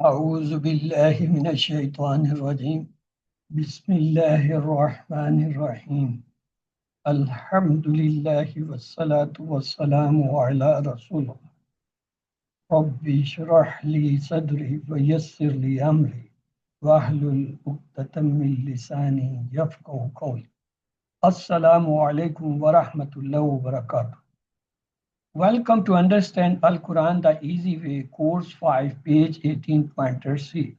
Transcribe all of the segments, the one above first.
أعوذ بالله من الشيطان الرجيم بسم الله الرحمن الرحيم الحمد لله والصلاة والسلام على رسول الله رب اشرح لي صدري ويسر لي أمري واحلل عقدة من لساني يفقهوا قولي السلام عليكم ورحمة الله وبركاته. Welcome to Understand Al-Quran the Easy Way, Course 5, page 18.C.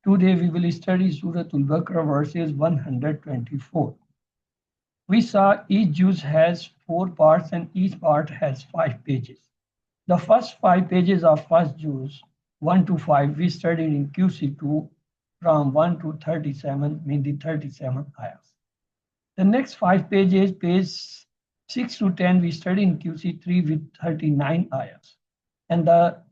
Today we will study Surah Al-Baqarah verses 124. We saw each juz has 4 parts and each part has 5 pages. The first 5 pages of first juz, 1 to 5, we studied in QC2 from 1 to 37, meaning 37 ayahs. The next 5 pages, page 6 to 10, we study in QC3 with 39 ayahs. And the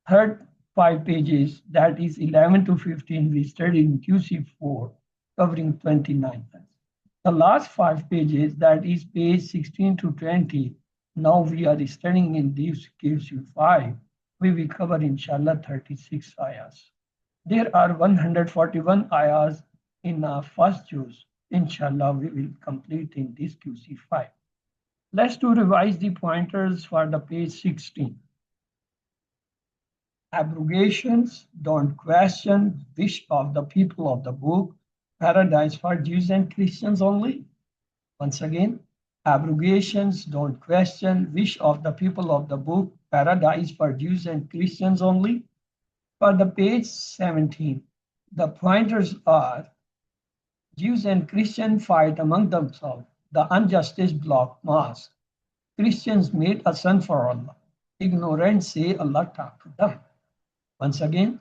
third 5 pages, that is 11 to 15, we study in QC4, covering 29 ayahs. The last 5 pages, that is page 16 to 20, now we are studying in this QC5, we will cover inshallah 36 ayahs. There are 141 ayahs in our first juz. Inshallah, we will complete in this QC5. Let's do revise the pointers for the page 16. Abrogations, don't question, wish of the people of the book, paradise for Jews and Christians only. Once again, abrogations, don't question, wish of the people of the book, paradise for Jews and Christians only. For the page 17, the pointers are Jews and Christians fight among themselves. The injustice block mosque. Christians made a son for Allah. Ignorant say Allah talk to them. Once again,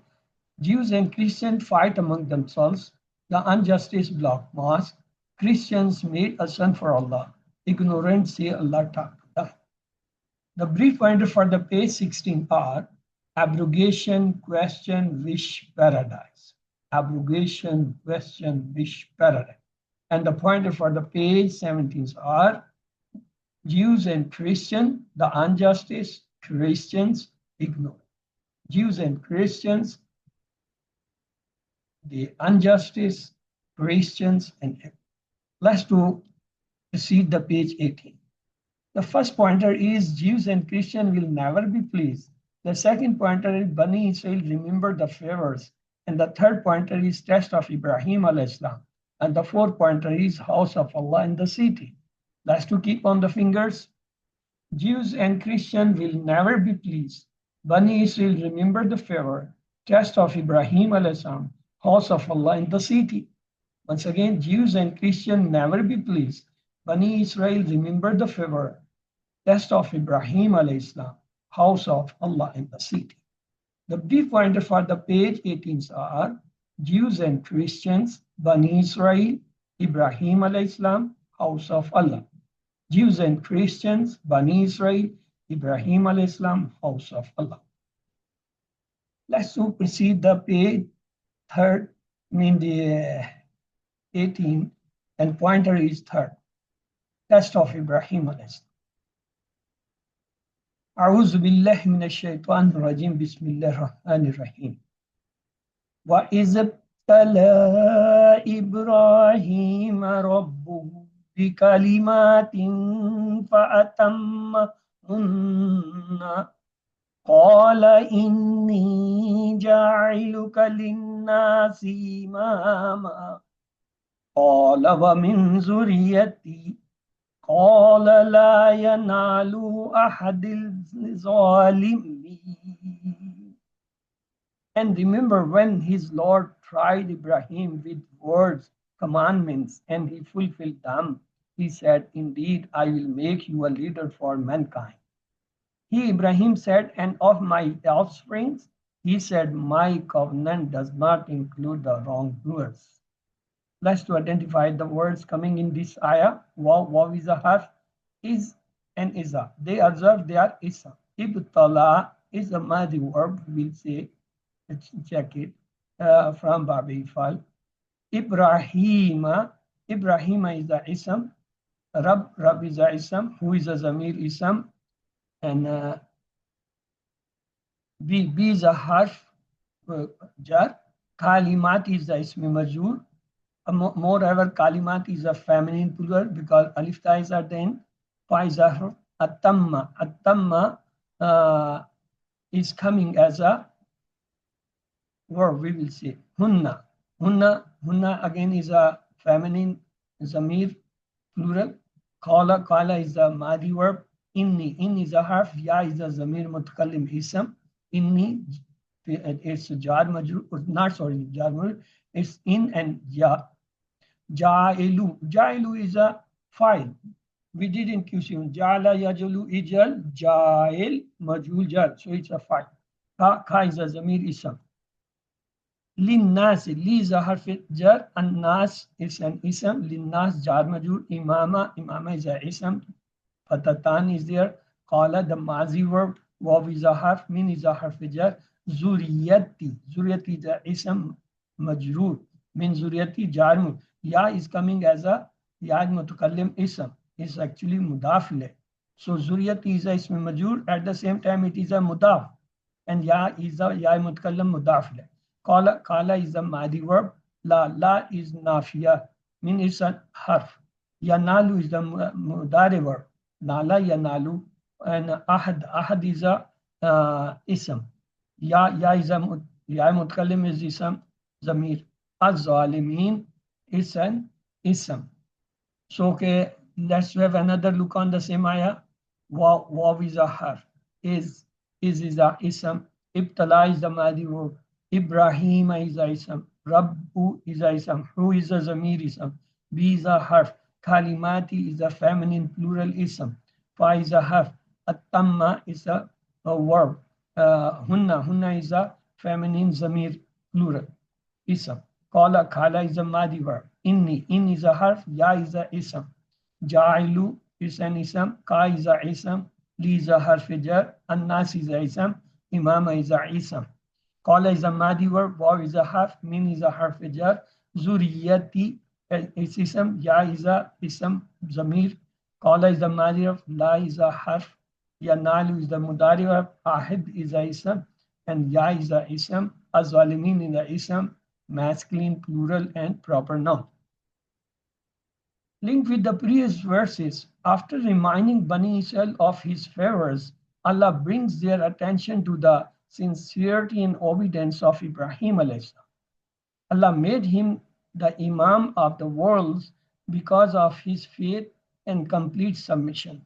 Jews and Christians fight among themselves. The injustice block mosque. Christians made a son for Allah. Ignorant say Allah talk to them. The brief pointer for the page 16 are abrogation, question, wish, paradise. Abrogation, question, wish, paradise. And the pointer for the page 17 are Jews and Christians, the injustice, Christians, ignore. Jews and Christians, the injustice, Christians, and ignore. Let's proceed the page 18. The first pointer is Jews and Christians will never be pleased. The second pointer is Bani Israel remember the favors. And the third pointer is test of Ibrahim alayhi salam. And the fourth pointer is house of Allah in the city. Let's to keep on the fingers. Jews and Christians will never be pleased. Bani Israel remember the favor. Test of Ibrahim alayhi salam. House of Allah in the city. Once again, Jews and Christians never be pleased. Bani Israel remember the favor. Test of Ibrahim alayhi salam. House of Allah in the city. The brief pointer for the page 18 are Jews and Christians, Bani Israel, Ibrahim alayhi salam, house of Allah. Jews and Christians, Bani Israel, Ibrahim alayhi salam, house of Allah. Let's proceed the page third, the 18, and pointer is third. Test of Ibrahim alayhi salam. أعوذ بالله من الشيطان الرجيم بسم الله الرحمن الرحيم وإذ ابتلى إبراهيم ربه بكلمات فأتمهن قال إني جاعلك للناس إماما قال ومن ذريتي قال لا ينال أحد الظالمين. And remember when his Lord tried Ibrahim with words, commandments, and he fulfilled them, he said, indeed, I will make you a leader for mankind. He, Ibrahim, said, and of my offspring, he said, my covenant does not include the wrongdoers. Let's to identify the words coming in this ayah. Waw is a harf, is and isa. They observe they are isa. Ibtala is a madi verb, we'll say, let's check it from Babi Fal. Ibrahima is the ism. Rab is the ism. Who is a zamir ism. And B is a harf. jar. Kalimat is the ism majrur. Moreover, kalimat is a feminine plural because alif ta is at the end. Fa is a harf. Atamma. Atamma is coming as a verb, we will say. Hunna. Hunna again is a feminine zamir plural. Qala is the madi verb. Inni. In is a harf. Ya is a zamir mutakallim ism. Inni, it's jar majrur, not sorry, jar majrur. It's in and ya. Ja'ilu. Ja'ilu is a file. We did in QC. Ja'ala yajulu ijal. Ja'il majhul jar. So it's a file. Ka is a zamir ism. Linnas. Li is a harf jar. And nas is an ism. Linnas jar majhul. Imama. Imama is a ism. Fatatan is there. Qala the mazi verb. Waw is a harf. Min is a harf jar. Zuriyati. Zuriyati is a ism majrur. Min zuriyati jar majrur. Ya is coming as a ya mutakallim ism. It's actually mudaf le. So zuriyati is a ism majrur. At the same time, it is a mudaf. And ya is a ya mutakallim mudaf le. Qala is a madi verb. La is nafiya. Min is a harf. Yanalu is the mudari verb. Nala yanalu. And ahad is a ism. Ya is a ya mutakallim is ism zamir. Az-zalimin is an ism. So okay, let's have another look on the same ayah. Waw is a harf. Is a ism. Ibtala is the madi verb. Ibrahim is a ism. Rabbu is a ism. Hu is a zamir ism. Bi is a harf. Kalimati is a feminine plural ism. Fa is a harf. At-tamma is a verb. Hunna is a feminine zamir plural ism. Kala is a madi verb. In is a harf. Ya is a ism. Ja'ilu is an ism. Ka is a ism. Li is a harf jar. An-nas is a ism. Imama is a ism. Qala is a madi verb. Waw is a harf. Min is a harf jar. Zuriyati is ism. Ya is a ism zamir. Qala is a madi verb. La is a harf. Yanalu is the mudari verb. Ahid is a ism. And ya is a ism. Az-zalimin is a ism. Masculine, plural, and proper noun. Linked with the previous verses, after reminding Bani Israel of his favors, Allah brings their attention to the sincerity and obedience of Ibrahim alayhi salam. Allah made him the Imam of the worlds because of his faith and complete submission.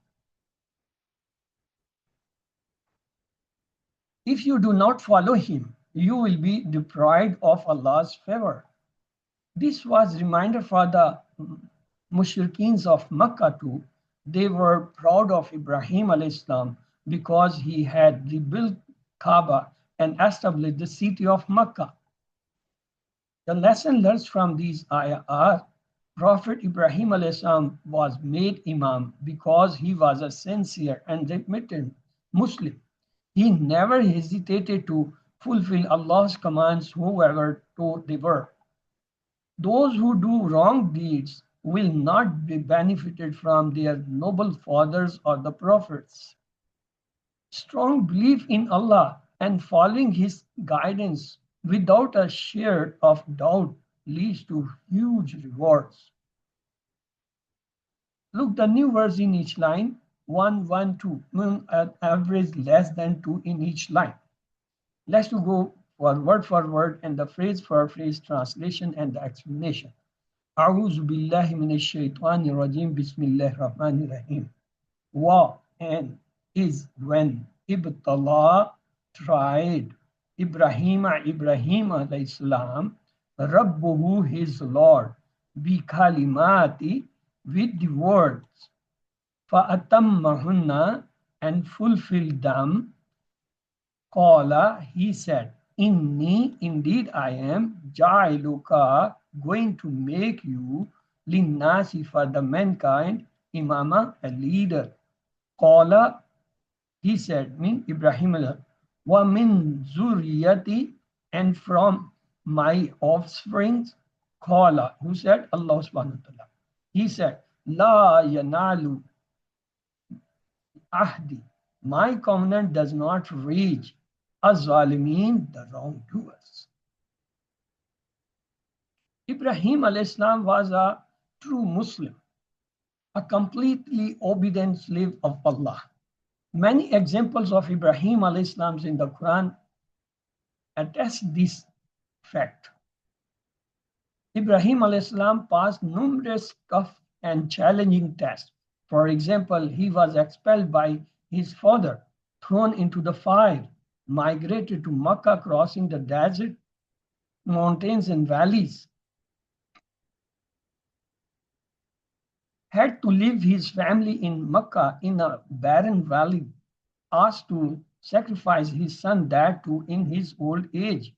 If you do not follow him, you will be deprived of Allah's favor. This was reminder for the mushrikeens of Makkah too. They were proud of Ibrahim alayhi salam because he had rebuilt Kaaba and established the city of Makkah. The lesson learned from these ayah are Prophet Ibrahim alayhi salam was made Imam because he was a sincere and remittent Muslim. He never hesitated to fulfill Allah's commands, whoever they were. Those who do wrong deeds will not be benefited from their noble fathers or the prophets. Strong belief in Allah and following his guidance without a share of doubt leads to huge rewards. Look, the new words in each line, 1, 1, 2, an average less than 2 in each line. Let's go for word and the phrase for phrase translation and the explanation. A'udhu billahi minash shaitanir rajim. Bismillahir rahmanir rahim. Wa and is when ibtala tried Ibrahim alayhi salam Rabbuhu his Lord bi kalimati with the words fa'atammahunna and fulfilled them. Qala, he said, Inni, indeed I am, Ja'iluka, going to make you, linnasi, for the mankind, imama, a leader. Qala, he said, mean Ibrahim, wa min zuriyati, and from my offsprings. Qala, who said? Allah subhanahu wa ta'ala. He said, La yanalu ahdi, my covenant does not reach Az-Zalimin, the wrongdoers. Ibrahim alayhis salam was a true Muslim, a completely obedient slave of Allah. Many examples of Ibrahim alayhis salam in the Quran attest this fact. Ibrahim alayhis salam passed numerous tough and challenging tests. For example, he was expelled by his father, thrown into the fire, migrated to Makkah, crossing the desert, mountains and valleys, had to leave his family in Makkah in a barren valley, asked to sacrifice his son that too in his old age.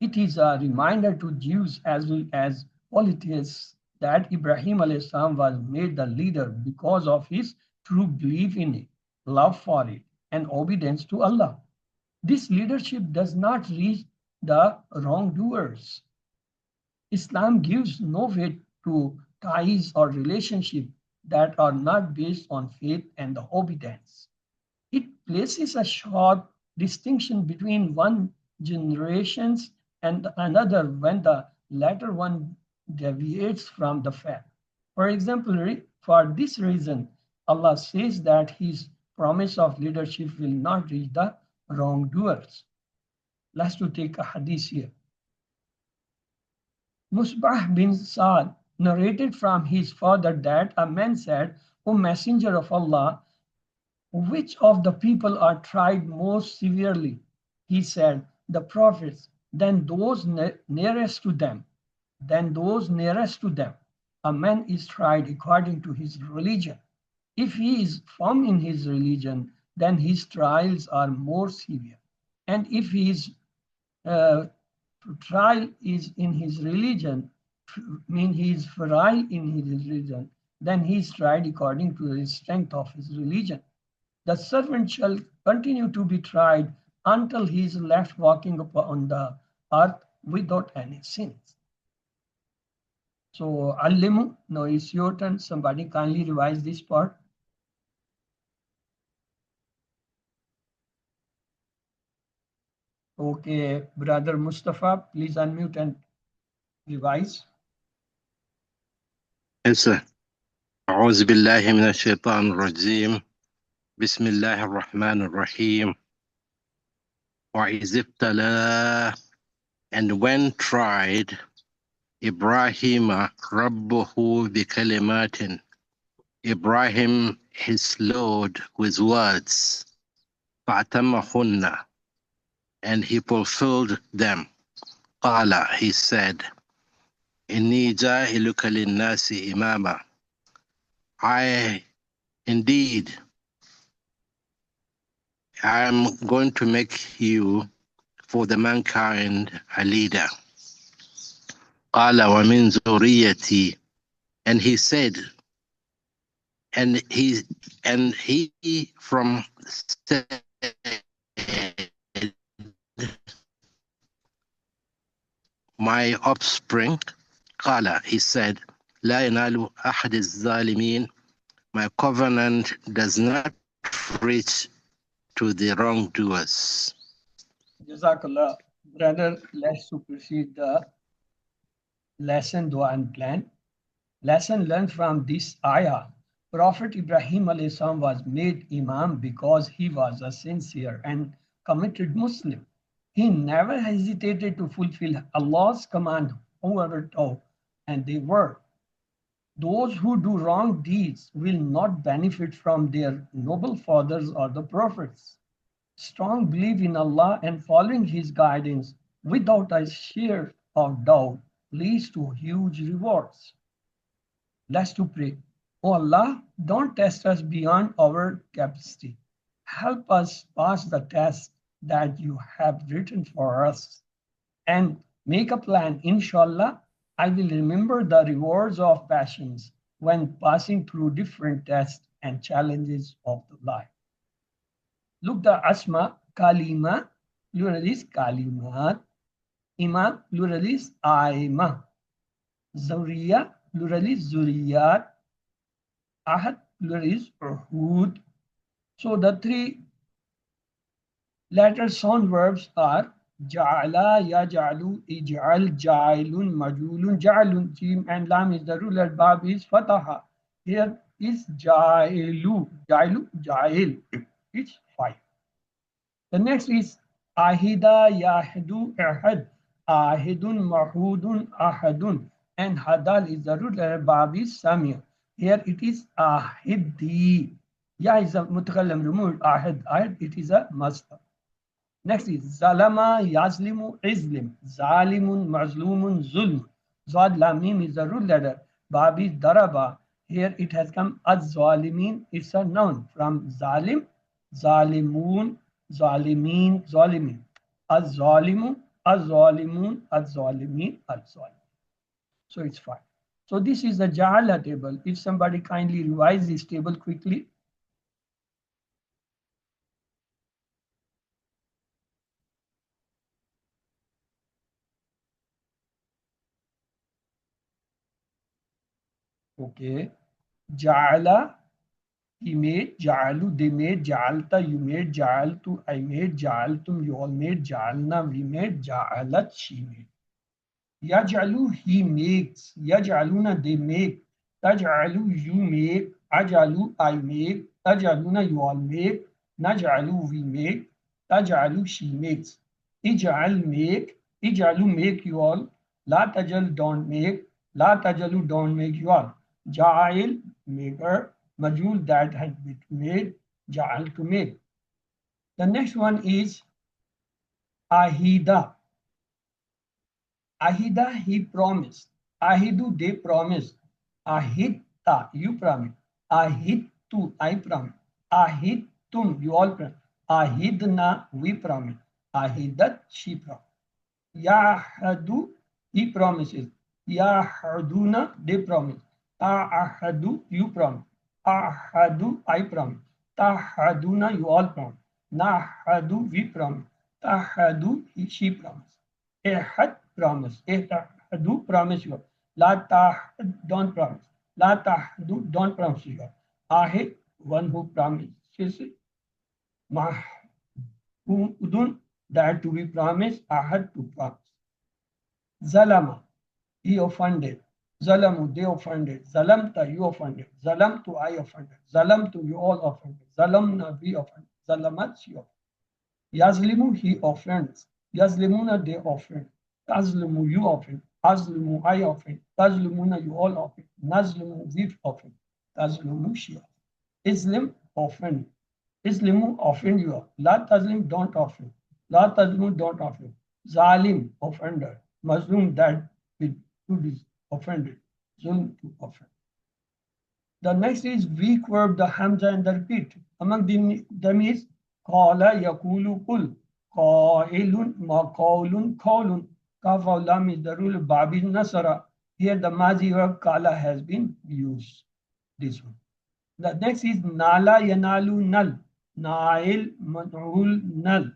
It is a reminder to Jews as well as polytheists that Ibrahim alayhis salam was made the leader because of his true belief in it, love for it, and obedience to Allah. This leadership does not reach the wrongdoers. Islam gives no weight to ties or relationships that are not based on faith and obedience. It places a sharp distinction between one generations and another when the latter one deviates from the faith. For example, for this reason, Allah says that his promise of leadership will not reach the wrongdoers. Let's take a hadith here. Musbah bin Sa'd narrated from his father that a man said, O Messenger of Allah, which of the people are tried most severely? He said, the prophets, then those nearest to them. Then those nearest to them. A man is tried according to his religion. If he is firm in his religion, then his trials are more severe. And if his trial is in his religion, mean he is frail in his religion, then he is tried according to the strength of his religion. The servant shall continue to be tried until he is left walking upon the earth without any sins. So, Alimu, now it's your turn. Somebody kindly revise this part. Okay, brother Mustafa, please unmute and revise. Yes, sir. أعوذ بالله من الشيطان الرجيم بسم الله الرحمن الرحيم وإذ ابتلى and when tried Ibrahim ربه بكلمات Ibrahim his Lord with words فأتمهن and he fulfilled them قال he said إني جاعلك للناس إماما I indeed I am going to make you for the mankind a leader. قال ومن ذريتي and he said and he from said my offspring قال he said لا ينال أحد الظالمين my covenant does not reach to the wrongdoers. Jazakallah. Brother, let's proceed the lesson, dua and plan. Lesson learned from this ayah. Prophet Ibrahim alayhi salam was made Imam because he was a sincere and committed Muslim. He never hesitated to fulfill Allah's command, whoever told, and they were. Those who do wrong deeds will not benefit from their noble fathers or the prophets. Strong belief in Allah and following His guidance without a share of doubt leads to huge rewards. Let's pray. Oh Allah, don't test us beyond our capacity. Help us pass the test that you have written for us and make a plan. Inshallah, I will remember the rewards of patience when passing through different tests and challenges of life. Look, the asma, kalima, plural is kalimat. Ima, plural is aima. Zuriya, plural is zuriyat. Ahad, plural is uhud. So the three Later sound verbs are ja'ala, yaj'alu, ij'al, ja'ilun, majulun, ja'alun. Jim and lam is the ruler. Bab is fataha. Here is ja'ilu, ja'ilu, ja'il. It's 5. The next is ahida, yahidu, ahad, ahidun, mahudun, ahadun. And hadal is the root letter. Bab is samir. Here it is ahidi. Ya is a mutakallam removed. Ahad, ahad, it is a masdar. Next is zalama, yazlimu, izlim. Zalimun, mazlumun, zulm. Zad lamim is the root letter. Bab is daraba. Here it has come az zalimin. It's a noun from zalim, zalimun, zalimin, zalimin. Az zalimu, az zalimun, az zalimin, az zalim. So it's 5. So this is the Ja'ala table. If somebody kindly revise this table quickly. Okay. Ja'ala, he made, ja'alu, they made, ja'alta, you made, ja'altu, I made, ja'altum, you all made, ja'alna, we made, ja'alat, she made. Yaj'alu, he makes, yaj'aluna, they make, taj'alu, you make, aj'alu, I make, taj'aluna, you all make, naj'alu, we make, taj'alu, she makes. Ij'al, make, ij'alu, make you all, la taj'al, don't make, la taj'alu, don't make you all. Ja'il, maker, majul, that has been made, ja'al, to make. The next one is ahida. Ahida, he promised. Ahidu, they promised. Ahidta, you promise. Ahidtu, I promise. Ahidtum, you all promise. Ahidna, we promise. Ahidat, she promised. Yahadu, he promises. Yahaduna, they promise. Ahadu, you promise. Ahadu, I promise. Tahaduna, you all promise. Nahadu, we promise. Tahadu, she promise. Ehad, promise. Ehadu, promise you. La tahad, don't promise. La tahdu, don't promise you. Ahid, one who promises. Mahudun, that to be promised. Ahad, to promise. Zalama, he offended. Zalamu, they offended. Zalamta, you offended. Zalamtu, I offended. Zalamtu, you all offended. Zalamna, we offended. Zalamat, she offended. Yazlimu, he offends. Yazlimuna, they offend. Tazlimu, you offend. Azlimu, I offend. Tazlimuna, you all offend. Nazlimu, we offend. Tazlimu, she offend. Islim, offend. Islimu, offend you all. La tazlim, don't offend. La tazlimu, don't offend. Zalim, offender. Mazlum, that to be offended. Zulm, to offend. The next is weak verb, the hamza and the repeat. Among them is qala, yakulu, kul. Qailun, maqaulun, qawlun. Kaf aw lam is the rule. Bab is nasara. Here the mazi verb kala has been used. This one. The next is nala, yanalu, nal. Nail, man'ul, nal.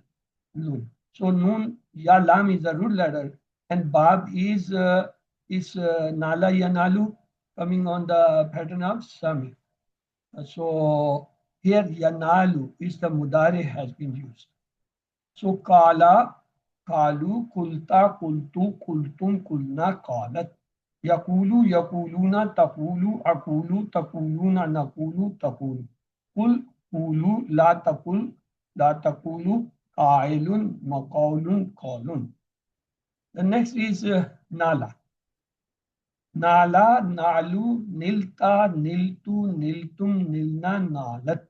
So nun, ya lam is the root letter. And bab is nala, yanalu, coming on the pattern of sami. So here yanalu is the mudare has been used. So kala, kalu, kulta, kultu, kultum, kulna, kalat. Yakulu, yakuluna, takulu, akulu, takuluna, nakulu, takulu. Kul, kulu, la takul, la takulu, kailun, maqaulun, qalun. The next is nala. Nala, nalu, nilta, niltu, niltum, nilna, nalat.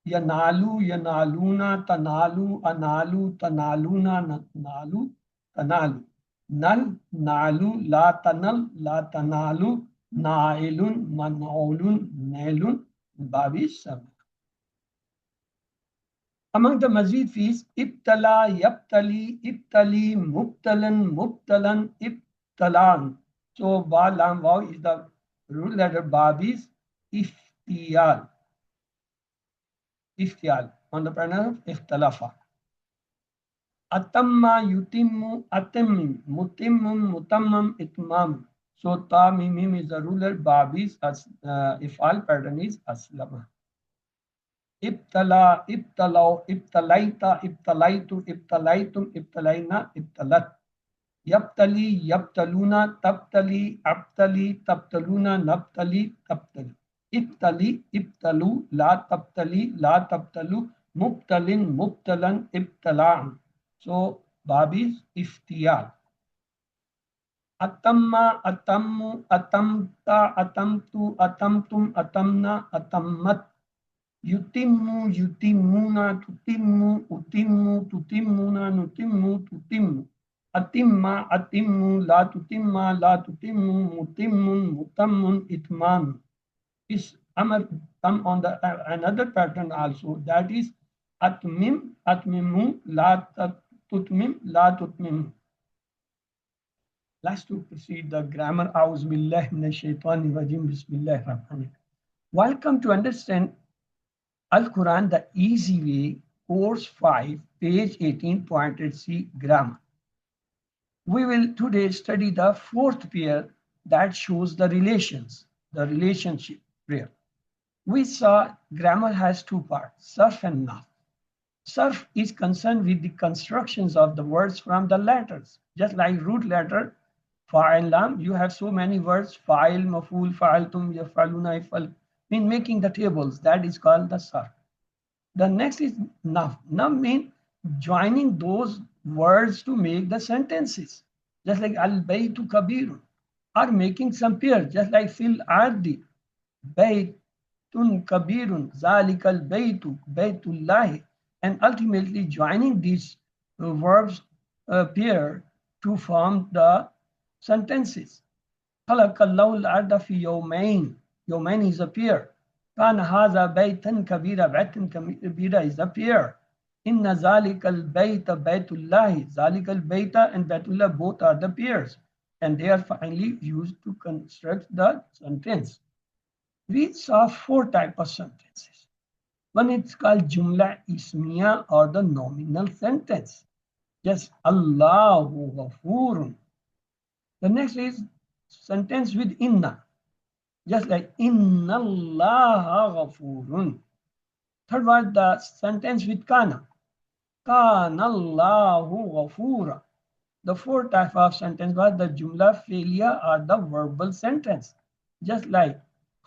Yanalu, yanaluna, tanalu, analu, tanaluna, nalu, tanalu. Nal, nalu, la tanal, la tanalu, nailun, manolun, nailun, babis. Among the mazid fees, ibtala, yaptali, ibtali, mubtalan, mubtalan, ibtalan. So ba lam waw is the root letter. Babis iftiyal. Iftiyal on the pattern of ikhtalafa. Atamma, yutimmu, atammim, mutimmum, mutammam, itmam. So ta mimim is the ruler. Babis as ifal pattern is aslama. Ibtala, ibtalau, ibtalaita, ibtalaitu, ibtalaitum, ibtalaina, ibtalat. Yaptali, yaptaluna, taptali, aptali, taptaluna, naptali, taptali. Ibtali, ibtalu, la taptali, la taptalu, mubtalin, mubtalan, ibtalaan. So, Bab is iftiyal. Atamma, atammu, atamta, atamtu, atamtum, atamna, atammat. Yutimmu, yutimmuna, tutimmu, utimmu, tutimmuna, nutimmu, tutimmu. Atimma, atimmu, la tutimma, la tutimmu, mutimmun, mutammun, itman. Is Amar come on the another pattern also, that is atmim, atmimu, la tutmim, la tutmim. Let's to proceed the grammar. A'udhu billahi minash shaitanir rajim. Bismillahir rahmanir rahim. Welcome to understand Al-Quran the easy way, course 5, page 18, pointed C, grammar. We will today study the fourth pair that shows the relations, the relationship pair. We saw grammar has two parts, sarf and nahv. Sarf is concerned with the constructions of the words from the letters. Just like root letter, fa'il lam, you have so many words, fa'il, maful, fa'altum, yaf'aluna, if'al, mean making the tables. That is called the sarf. The next is nav. Nav means joining those words to make the sentences. Just like al baytu kabirun, or making some pairs, just like fil ardi, baytun kabirun, zalikal baytu, baytullahi, and ultimately joining these verbs pair to form the sentences. Khalaqallahu al-arda fi yawmayn. Yawmayn is a pair. كان هذا بيتا كبيرا. بيت كبيرا is a pair. إن ذلك البيت بيت الله. ذلك البيت and Baitullah both are the pairs, and they are finally used to construct the sentence. We saw four types of sentences. One is called Jumla Ismiya, or the nominal sentence. Just Allahu Ghafurun. The next is sentence with inna. Just like Inna Allah Ghafurun. Third was the sentence with kana. Kana Allahu Ghafura. The fourth type of sentence was the Jumla Fi'liya, or the verbal sentence. Just like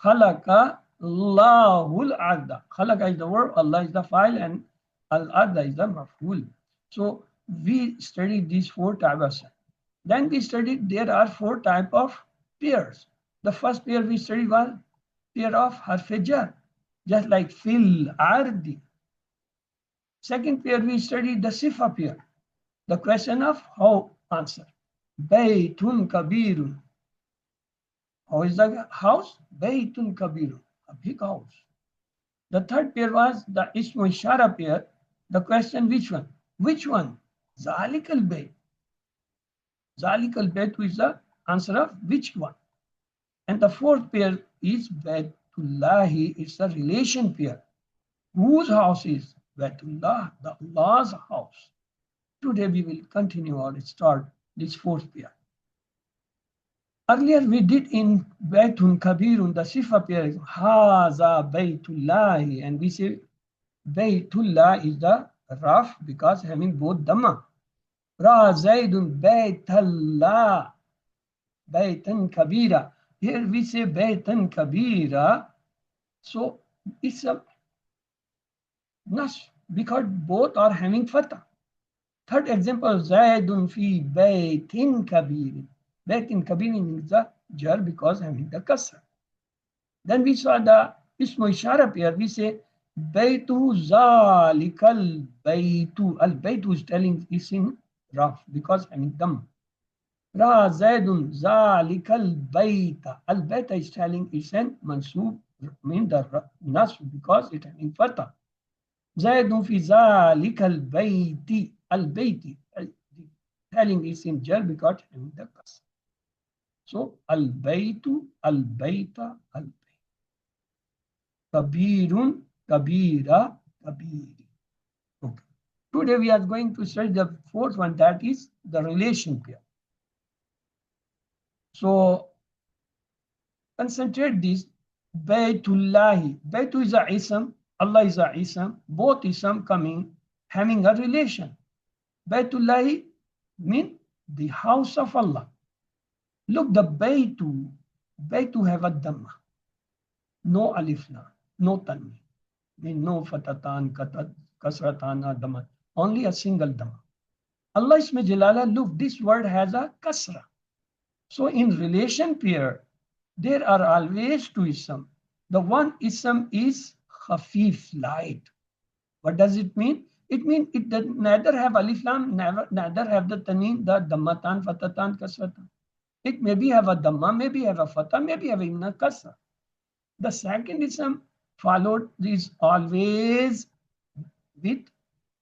Khalaqa Allahul Arda. Khalaqa is the verb, Allah is the file, and Al Arda is the maf'ul. So we studied these four types of sentences. Then we studied there are four types of pairs. The first pair we studied was pair of harf jar, just like fil ardi. Second pair we studied the sifa pair. The question of how answer. Baytun kabirun. How is the house? Baytun kabirun. A big house. The third pair was the ismu ishara pair. The question which one? Which one? Zalikal bayt. Zalikal bayt is the answer of which one. And the fourth pair is Baitullahi. It's a relation pair. Whose house is Baitullah? The Allah's house. Today we will continue or start this fourth pair. Earlier we did in Baitun Kabirun, the Sifa pair, Haza Baitullahi, and we say Baitullah is the Raf because having both Dhamma. Ra Zaidun Baitallah, Baitan Kabira. Here we say Baitan Kabira, so it's a nas because both are having fatah. Third example, Zaidun fi Baitin Kabir. Baitin Kabir is the jar because having the kasra. Then we saw the Ismu Ishara pair. We say Baitu Zalikal Baitu. Al Baitu is telling is in Raf because having dam. Ra Zaidun Zalikal Baita. Al Baita is telling is an mansub, mean the nas because it having fatah. Zaidun fi Zalikal Baiti. Al Baiti telling is in jar because having the kasra. So Al Baitu, Al Baita, Al Bait. Kabirun, Kabira, Kabiri. Okay. Today we are going to study the fourth one, that is the relation pair. So concentrate this. Baitullahi. Baitu is a ism. Allah is a ism, both ism coming, having a relation. Baytullah mean the house of Allah. Look, the Baytu have a dhamma, no alif lam, no tanween, mean no fatatan, kasratan, or dhamma, only a single dhamma. Allah Isme Jalala, look, this word has a kasra. So in relation pair, there are always two ism. The one ism is khafif, light. What does it mean? It means it does neither have alif lam, neither have the tanween, the dhammatan, fatatan, kasratan. It maybe have a dhamma, maybe have a fatha, maybe have even a kasra. The second ism followed is always with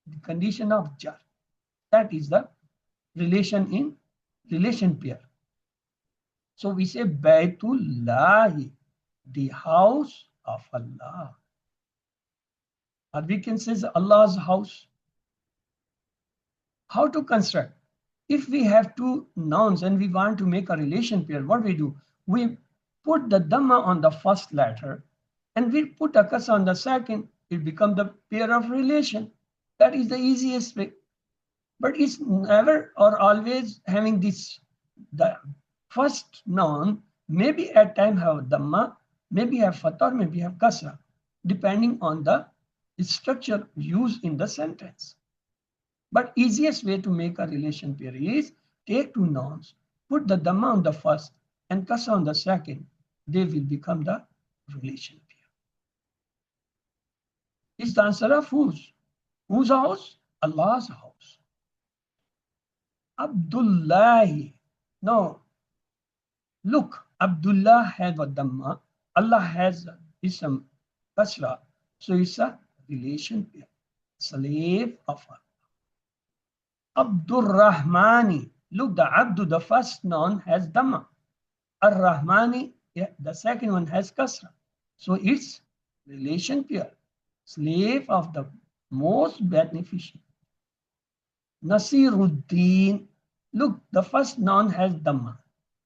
the condition of jar. That is the relation in relation pair. So we say Baytullahi, the house of Allah. Or we can say Allah's house. How to construct? If we have two nouns and we want to make a relation pair, what we do? We put the dhamma on the first letter and we put a kasra on the second. It becomes the pair of relation. That is the easiest way. But it's never or always having this. The first noun maybe at time have dhamma, maybe have fatha, maybe have kasra, depending on the structure used in the sentence. But easiest way to make a relation pair is take two nouns, put the dhamma on the first and kasra on the second. They will become the relation pair. Is the answer of whose? Whose house? Allah's house. Abdullahi. Now, look, Abdullah has a dhamma, Allah has ism kasra, so it's a relation pair. Slave of Allah. Abdur Rahmani. Look, the Abdu, the first noun has dhamma. Ar-Rahmani, the second one has kasra. So it's relation pair. Slave of the most beneficent. Nasiruddin. Look, the first noun has dhamma.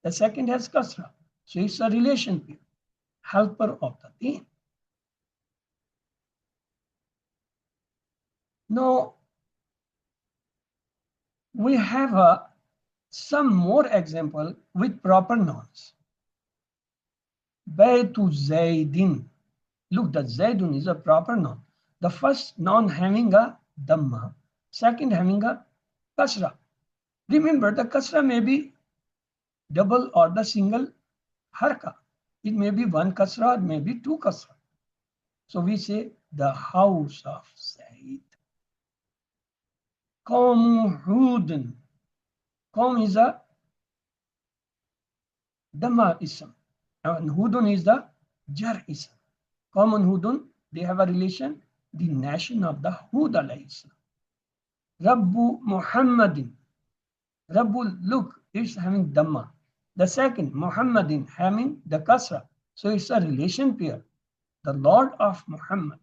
The second has kasra. So it's a relation pair. Helper of the deen. Now, we have some more example with proper nouns. Baytu Zaydin. Look, the Zaydun is a proper noun. The first noun having a dhamma, second having a kasra. Remember, the kasra may be double or the single harka. It may be one kasra or maybe two kasra. So we say the house of Zayd. Qawmu Hudin. Qawm is a dhamma ism. And Hudun is the jar ism. Qawm and Hudun, they have a relation. The nation of the Hud alayhi salam. Rabbu Muhammadin. Rabbu, look, it's having dhamma. The second, Muhammadin, having the kasra. So it's a relation pair. The Lord of Muhammad.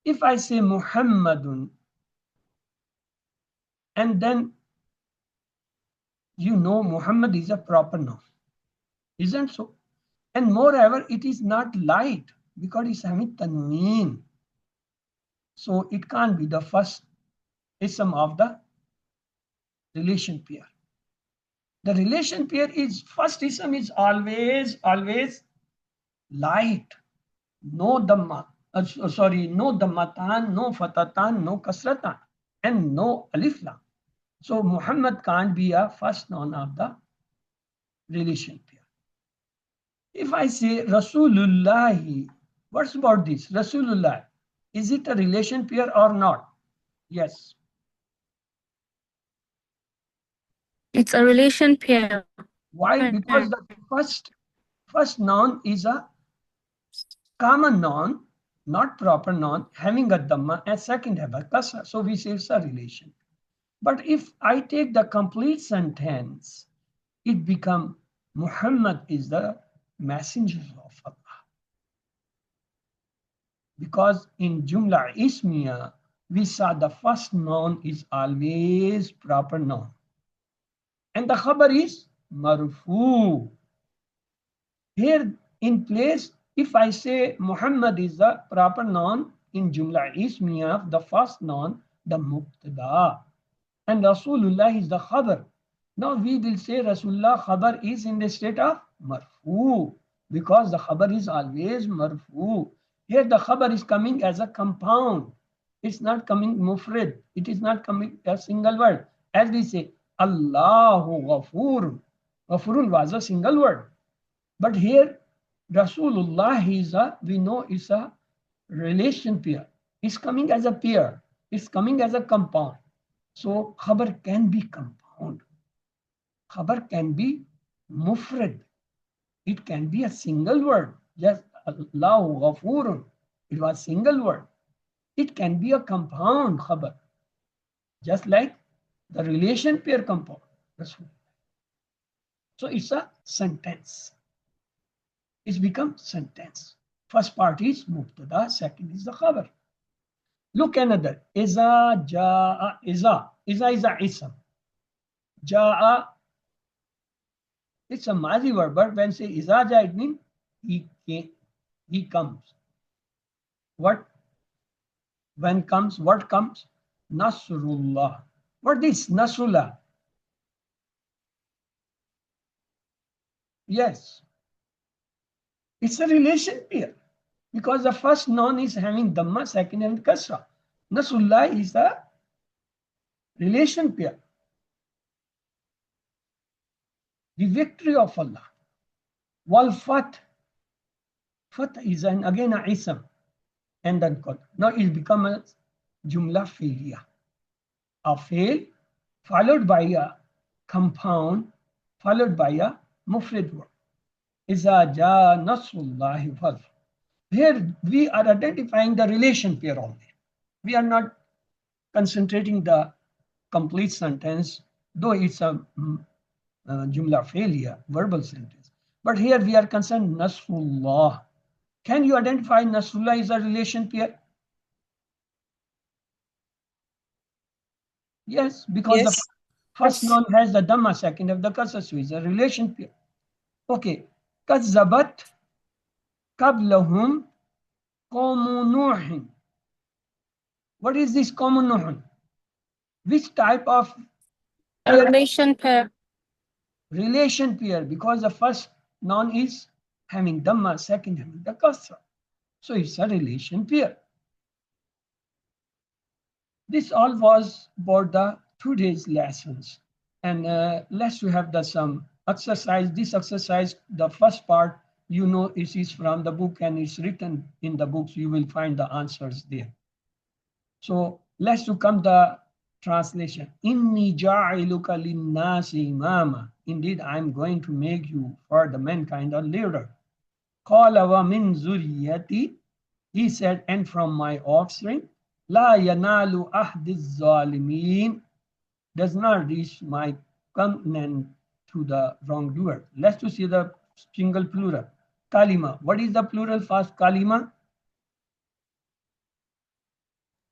If I say Muhammadun, and then you know Muhammad is a proper noun. Isn't so? And moreover, it is not light because it's having tanween. So it can't be the first ism of the relation pair. The relation pair is first ism is always light. No dhamma. No dhammatan, no fatatan, no kasratan, and no alif lam. So Muhammad can't be a first noun of the relation pair. If I say Rasulullah, what's about this? Rasulullah, is it a relation pair or not? Yes. It's a relation pair. Why? Because the first noun is a common noun, not proper noun, having a dhamma, and second have a kasra. So we say it's a relation. But if I take the complete sentence, it becomes Muhammad is the messenger of Allah. Because in Jumla Ismiya, we saw the first noun is always proper noun. And the khabar is marfu. Here in place If I say Muhammad is the proper noun in Jumla Ismiya, the first noun, the Mubtada, and Rasulullah is the Khabar. Now we will say Rasulullah Khabar is in the state of Marfu, because the Khabar is always Marfu. Here the Khabar is coming as a compound. It's not coming mufrid. It is not coming a single word. As we say, Allahu Ghafur. Ghafurun was a single word. But here Rasulullah is a, we know is a relation pair. It's coming as a pair. It's coming as a compound. So khabar can be compound. Khabar can be mufrad. It can be a single word. Just Allahu Ghafurun. It was single word. It can be a compound khabar. Just like the relation pair compound. So it's a sentence. It's become sentence. First part is mubtada, second is the khabar. Look another. Iza jaa, iza is a ism. Jaa, it's a mazi verb, but when say iza jaa, it means he came, he comes. What? When comes, what comes? Nasrullah. What is Nasrullah? Yes. It's a relation pair because the first noun is having Dhamma, second and Kasra. Nasrullah is the relation pair. The victory of Allah. Wal Fath. Fath is again a ism and then qad. Now it becomes a Jumla Fi'liya. A fail followed by a compound followed by a mufrid word. Iza jaa nasrullahi wal. Here we are identifying the relation pair only. We are not concentrating the complete sentence, though it's a jumla failure, verbal sentence. But here we are concerned Nasrullah. Can you identify Nasrullah is a relation pair? Yes, because the first noun has the Dhamma, second of the Kasra, so it's a relation pair. Okay. Kazzabat qablahum qawmu Nuh. What is this qawmu Nuh? Which type of A relation pair. Relation pair, because the first noun is having Dhamma, second having the Kasra. So it's a relation pair. This all was about the today's lessons. And let's have some exercise. This exercise, the first part, you know, it is from the book and it's written in the books. You will find the answers there. So let's come the translation. Inni ja'iluka linnasi imama. Indeed, I'm going to make you for the mankind a leader. Qala wa min zuriyati. He said, and from my offspring, la yanalu ahdiz zalimin. Does not reach my covenant to the wrongdoer. Let's see the single plural. Kalima. What is the plural for kalima?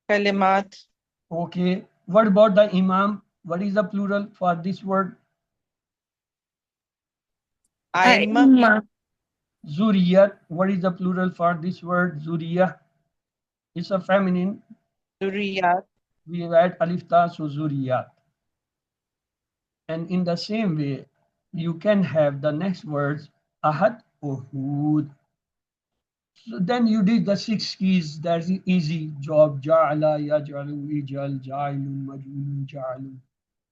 Kalimat. Okay. What about the imam? What is the plural for this word? Aima. Zuriyat. What is the plural for this word? Zuriyah. It's a feminine. Zuriyat. We add alif ta, so zuriyat. And in the same way, you can have the next words, ahad or hud. So then you did the 6 keys. That's the easy job. Ja'ala, yaj'alu, ij'al, ja'ilun, maj'ulun, ja'alu.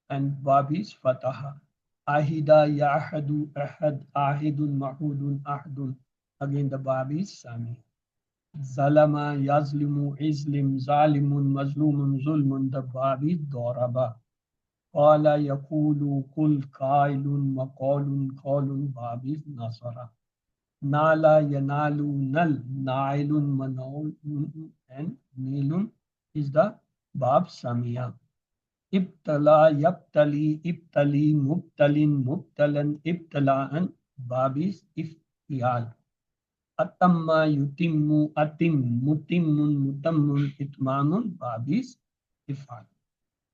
And babis fataha. Ahida, ya'ahadu, ahad, ahidun, mahudun, ahdun. Again the babis sami. Zalama, yazlimu, izlim, zalimun, mazlumun, zulmun. The babis doraba. Qala yaqulu kul qailun maqalun qalun babis nasara. Nala yanalu nal nailun manaulun and nilun is the bab samia. Ibtala yabtali ibtali mubtalin mubtalan ibtalaan babis iftial. Atamma yutimmu atim mutimmun mutammun itmamun babis ifal.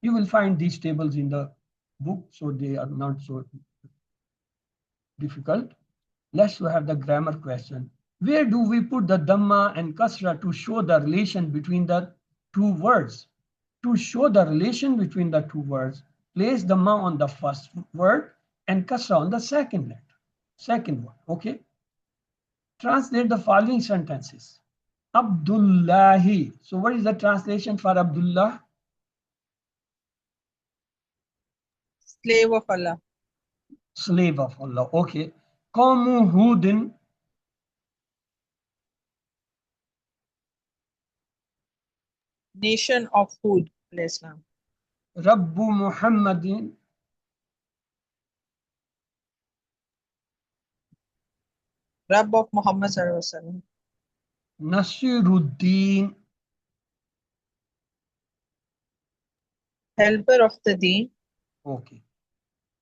You will find these tables in the book, so they are not so difficult. Let's have the grammar question. Where do we put the Dhamma and Kasra to show the relation between the two words? To show the relation between the two words, place Dhamma on the first word and Kasra on the second word. Okay. Translate the following sentences. Abdullahi. So what is the translation for Abdullah? Slave of Allah. Slave of Allah. Okay. Qawmu Hudin. Nation of Hud. Islam. Rabbu Muhammadin. Rabb of Muhammad Sallallahu Alaihi Wasallam. Nasiruddin. Helper of the Deen. Okay.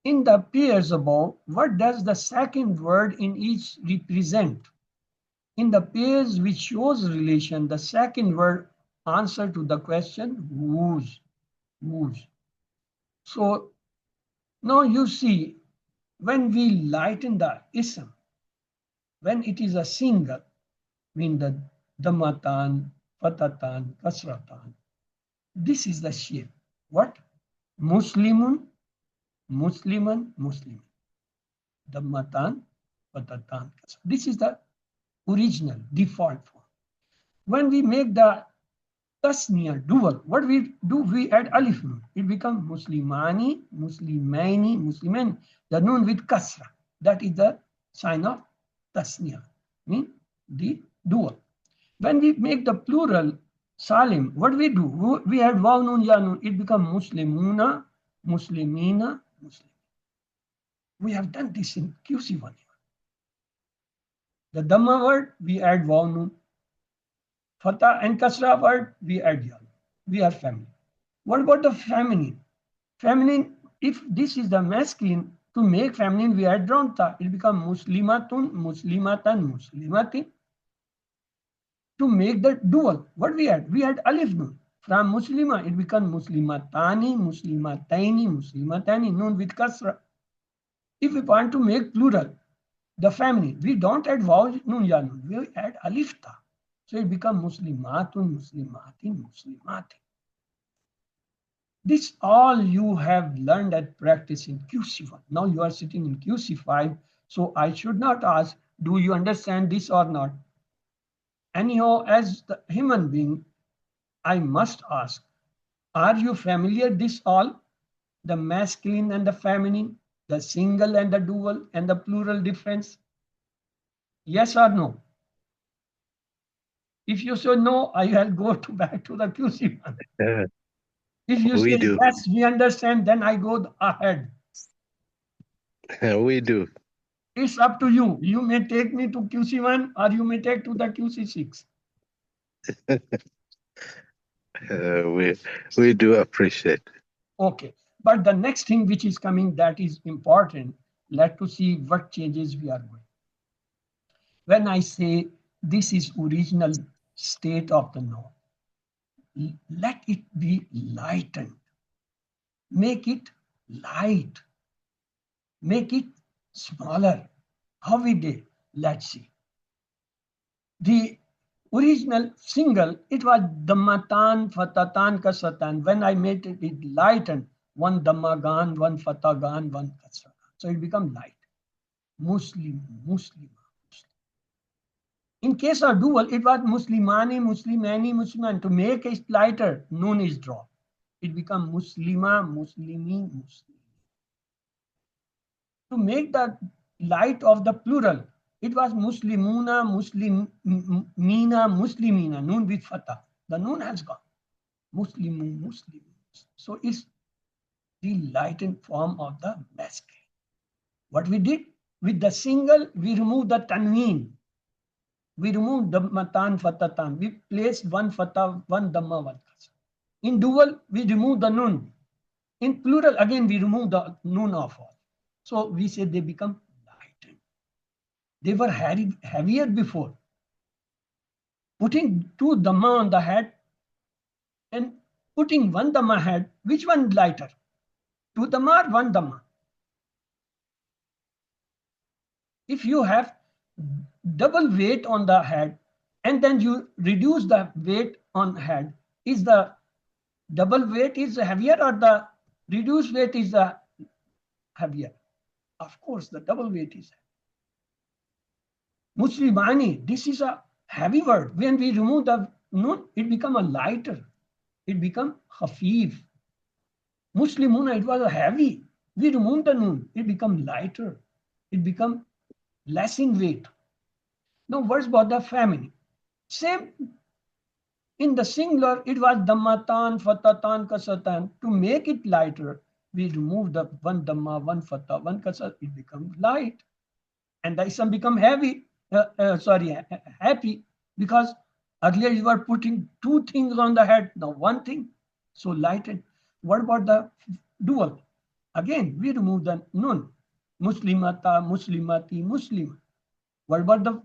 In the pairs above, what does the second word in each represent? In the pairs which shows relation, the second word answer to the question whose. So now you see, when we lighten the ism, when it is a single, mean the Dhammatan, Fatatan, Kasratan, this is the shape. What? Muslimun, Musliman, Muslim. Dhammatan, Fatatan, Kasratan. This is the original default form. When we make the tasniya dual, what we do, we add alif nun. It becomes Muslimani, Muslimaini, Musliman. The nun with kasra. That is the sign of tasniya, mean the dual. When we make the plural salim, what we do? We add waw nun ya nun. It becomes Muslimuna, Muslimina, Muslim. We have done this in QC1. The Dhamma word, we add waw nun. Fatah and Kasra word, we add ya. We are feminine. What about the feminine? Feminine, if this is the masculine, to make feminine, we add dronta. It becomes Muslimatun, Muslimatan, Muslimatin. To make the dual, what we add? We add alif nun. From Muslima, it becomes Muslimatani, Muslimataini, Muslimatani, nun with Kasra. If we want to make plural, the feminine, we don't add waw nun ya nun. We add alif ta. So it becomes Muslimatun, Muslimatin, Muslimatin. This all you have learned and practiced in QC1. Now you are sitting in QC5. So I should not ask, do you understand this or not? Anyhow, as the human being, I must ask, are you familiar this all? The masculine and the feminine, the single and the dual and the plural difference? Yes or no? If you say no, I will go back to the QC1. If you say do. yes, we understand, then I go ahead. We do. It's up to you. You may take me to QC1 or you may take to the QC6. We do appreciate. Okay. But the next thing which is coming that is important, let's see what changes we are going. When I say this is original state of the noun, let it be lightened. Make it light. Make it smaller. How we did? Let's see. The original single, it was Dhammatan, Fatatan, Kasratan. When I made it lightened, one Dhammagan, one Fatagan, one Kasratan. So it becomes light. Muslim, Muslim. In case of dual, it was Muslimani, Muslimani, Musliman. To make it lighter, nun is dropped. It becomes Muslima, Muslimi, Muslim. To make the light of the plural, it was Muslimuna, Muslimina, Muslimina, nun with fatah. The nun has gone. Muslimu, Muslim. So it's the lightened form of the masculine. What we did with the single, we removed the tanween. We removed Dhammatan, Fatatan. We placed one fatah, one Dhamma, one Kasra. In dual, we remove the nun. In plural, again, we remove the nun of all. So we say they become lightened. They were heavier before. Putting two Dhamma on the head and putting one Dhamma head, which one lighter? Two Dhamma or one Dhamma? If you have double weight on the head and then you reduce the weight on head, is the double weight is heavier or the reduced weight is the heavier? Of course, the double weight is Muslimani. This is a heavy word. When we remove the nun, it become a lighter. It become khafif. Muslimuna, it was a heavy. We remove the nun, it become lighter. It become less in weight. Now, words about the feminine. Same in the singular, it was dammatan, fatatan, kasatan. To make it lighter, we remove the one dhamma, one fatha, one kasat, it becomes light. And the ism become heavy, happy, because earlier you were putting two things on the head, now one thing, so lightened. What about the dual? Again, we remove the nun, muslimata, muslimati, muslim. What about the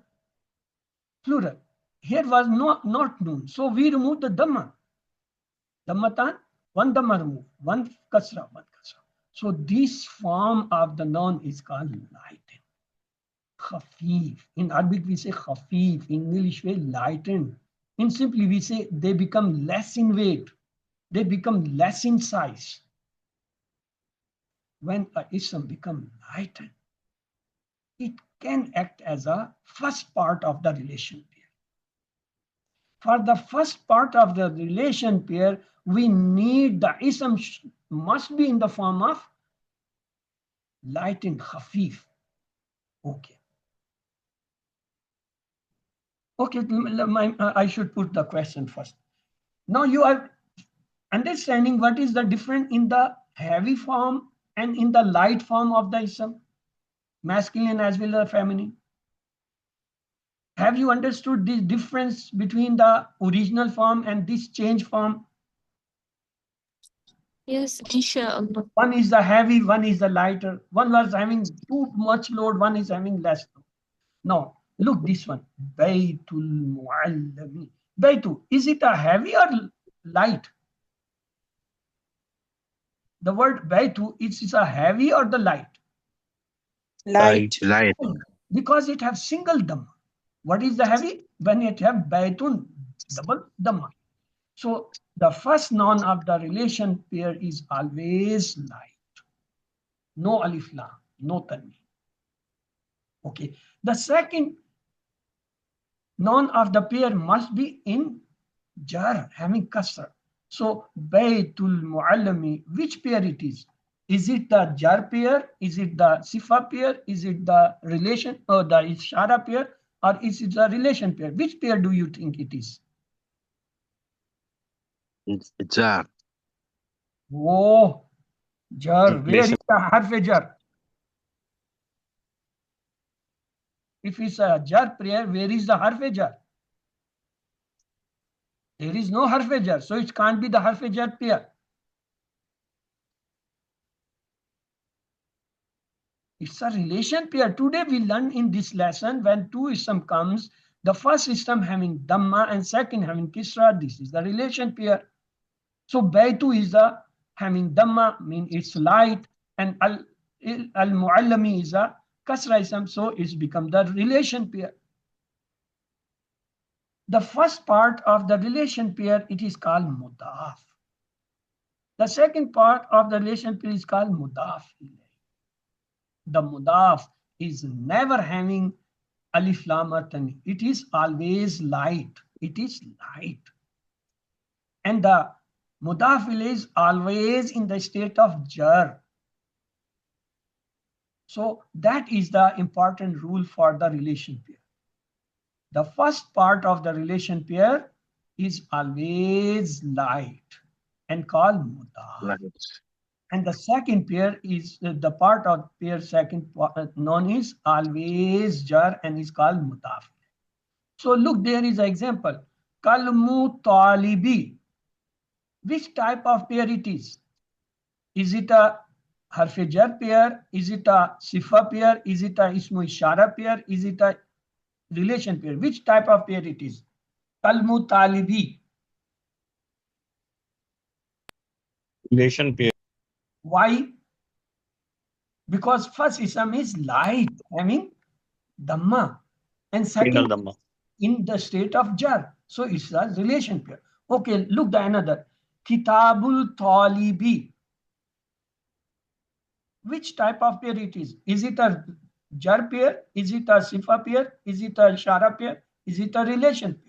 plural? Here was not nun, so we remove the dhamma. Dhammatan, one dhamma remove, one kasra, one kasra. So this form of the noun is called lightened. Khafif. In Arabic we say khafif. In English we lightened. In simply we say they become less in weight. They become less in size. When a ism becomes lightened, it can act as a first part of the relation pair. For the first part of the relation pair, we need the ism must be in the form of lightened, khafif. Okay. Okay, I should put the question first. Now you are understanding what is the difference in the heavy form and in the light form of the ism, masculine as well as feminine. Have you understood this difference between the original form and this change form? Yes, inshallah. One is the heavy, one is the lighter. One was having too much load, one is having less load. Now, look this one. Baytul Muallami. Baytu, is it a heavy or light? The word Baytu, is a heavy or the light? Light. Light. Because it has single dhamma. What is the heavy? When it have Baytun, double dhamma. So the first noun of the relation pair is always light. No alif lam, no tanween. Okay. The second noun of the pair must be in jar, having kasra. So Baytul Muallami, which pair it is? Is it the jar pair? Is it the sifa pair? Is it the relation or the ishara pair? Or is it the relation pair? Which pair do you think it is? Jar. Oh, jar. Where is the harf jar? If it's a jar pair, where is the harf jar? There is no harf jar, so it can't be the harf jar pair. It's a relation pair. Today we learn in this lesson when two ism comes, the first ism having dhamma and second having kisra, this is the relation pair. So Baytu is the having dhamma, mean it's light, and al-muallami is a kasra ism, so it's become the relation pair. The first part of the relation pair, it is called mudaf. The second part of the relation pair is called mudaf. The mudaf is never having alif lam or tanween. It is always light. It is light. And the mudaf is always in the state of jar. So that is the important rule for the relation pair. The first part of the relation pair is always light and called mudaf. Light. And the second pair is the part of pair second known is always jar and is called mudaf. So look, there is an example. Kalmu talibi. Which type of pair it is? Is it a harf jar pair? Is it a sifa pair? Is it a ismu ishara pair? Is it a relation pair? Which type of pair it is? Kalmu talibi. Relation pair. Why? Because first ism is light, having dhamma. and second Dhamma. in the state of jar. So it's a relation pair. Okay, look the another. Kitabul Talibi. Which type of pair it is? Is it a jar pair? Is it a sifa pair? Is it a ishara pair? Is it a relation pair?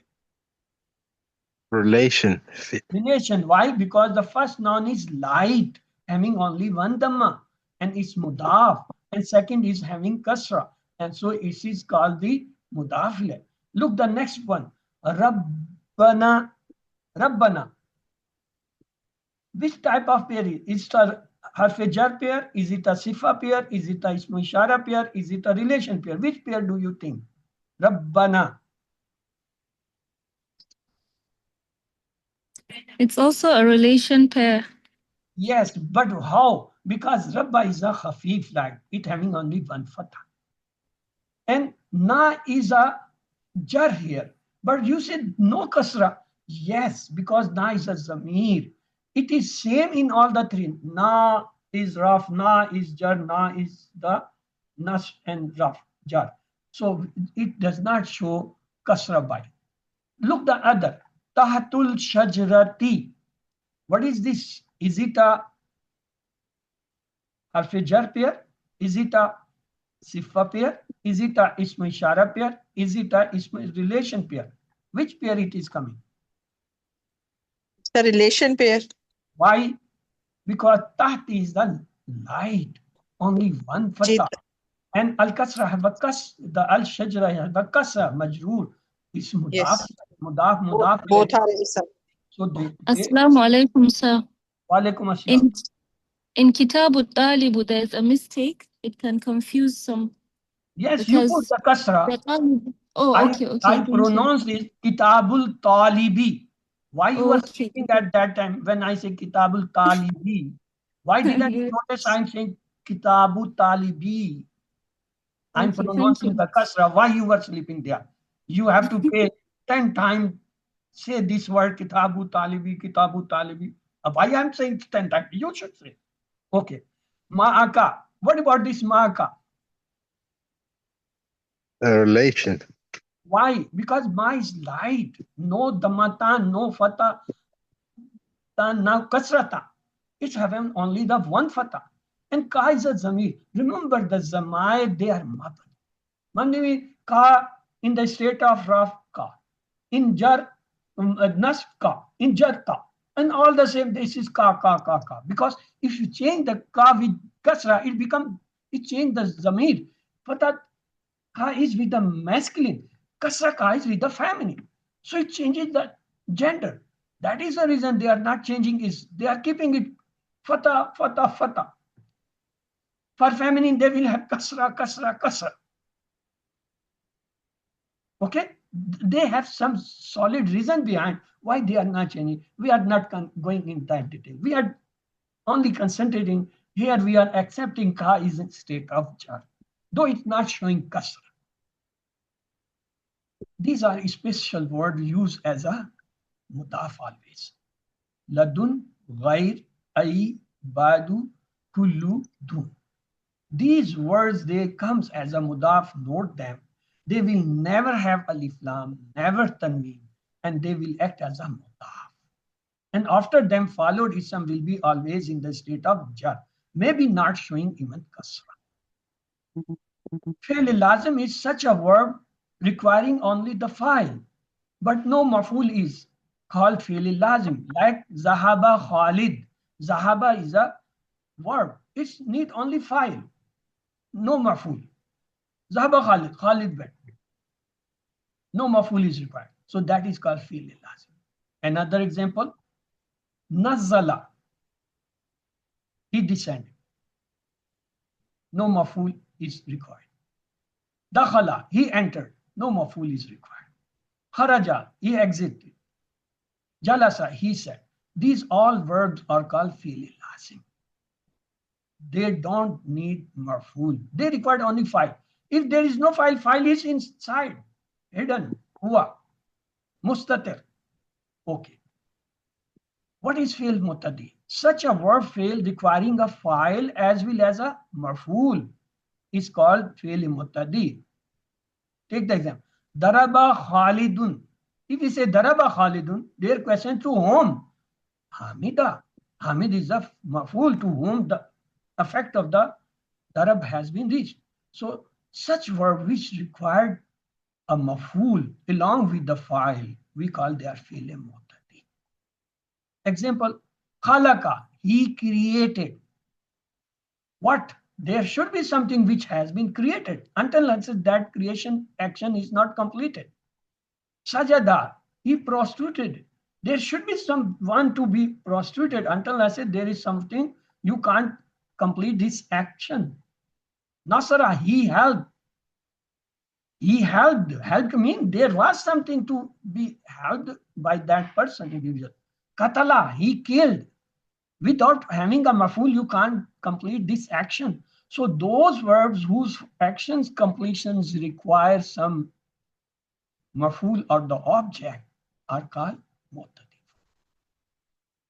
Relation. Relation. Why? Because the first noun is light, having only one dhamma, and it's mudaf. And second is having kasra, and so it is called the mudaf. Look the next one. Rabbana. Rabbana. Which type of pair is it? A harf jar pair? Is it a sifa pair? Is it a ismu ishara pair? Is it a relation pair? Which pair do you think? Rabbana. It's also a relation pair. Yes, but how? Because Rabba is a khafif line, it having only one fatha. And na is a jar here. But you said no kasra. Yes, because na is a zamir. It is same in all the three. Na is raf, na is jar, na is the nas and raf, jar. So it does not show kasra by. Look the other. Tahatul shajrati. What is this? Is it a harf jar pair? Is it a sifa pair? Is it a ismu ishara pair? Is it a ismu relation pair? Which pair it is coming? The relation pair. Why? Because taht is the light, only one fatha. And al kasra have a kas, the al shajra have a kasra, majroor. It's mudaf, Yes. mudaf. Both are ism. So they Assalamu alaikum, sir. Walaikum assalam. In Kitabu Talibu, there's a mistake. It can confuse some. Yes, you put the kasra. Oh, okay. I pronounced it Kitabul Talibi. Why you are Okay. speaking at that time when I say Kitabul Talibi? Why didn't you notice I'm saying Kitabul Talibi? I'm Okay, pronouncing thank the you. kasra. Why you were sleeping there? You have to pay 10 times. Say this word Kitabu Talibi, Kitabu Talibi. Why I'm saying 10 times? You should say. Okay. Ma'aka. What about this ma'aka? A relation. Why? Because ma is light. No damata, no fata, no kasrata. It's having only the one fata. And ka is a zamir. Remember the zamai, they are mabad. Mandi ka in the state of raf ka. In jar nas ka. In jar ka. And all the same, this is ka. Because if you change the ka with kasra, it change the zamir. Fata ka is with the masculine. Kasra ka is with the feminine. So it changes the gender. That is the reason they are not changing is they are keeping it fata. For feminine, they will have kasra. Okay? They have some solid reason behind why they are not changing. We are not going in that detail. We are only concentrating here. We are accepting ka is in state of jar, though it's not showing kasra. These are special words used as a mudaf always. Ladun, ghair, ay, badu, kullu, dun. These words, they comes as a mudaf, note them. They will never have alif lam, never tanween, and they will act as a mudaf. And after them followed ism will be always in the state of jar, maybe not showing even kasra. Fi'l lazim is such a verb requiring only the file, but no maf'ul is called fi'l lazim, like zahaba Khalid. Zahaba is a verb. It's need only file, no maf'ul. Zahaba Khalid, Khalid went. No maf'ul is required. So that is called fi'l lazim. Another example, nazala, he descended. No maf'ul is required. Dakhala, he entered. No maf'ul is required. Kharaja, he exited. Jalasa, he said. These all verbs are called fi'l lazim. They don't need maf'ul. They require only file. If there is no file, file is inside, hidden. Huwa, mustatir. Okay. What is fi'l mutadi? Such a verb fi'l requiring a file as well as a maf'ul is called fi'l mutadi. Take the example. Daraba Khalidun. If we say Daraba Khalidun, their question to whom? Hamida. Hamid is the maf'ul to whom the effect of the darab has been reached. So such verb which required a maf'ul along with the file, we call their fi'l mu'tadi. Example, khalaqa, he created. What? There should be something which has been created until that creation action is not completed. Sajada, he prostituted. There should be someone to be prostituted until there is something you can't complete this action. Nasara, he helped. He helped. Helped mean there was something to be helped by that person, individual. Katala, he killed. Without having a maf'ul, you can't complete this action. So those verbs whose actions completions require some maf'ul or the object are called mu'tadi.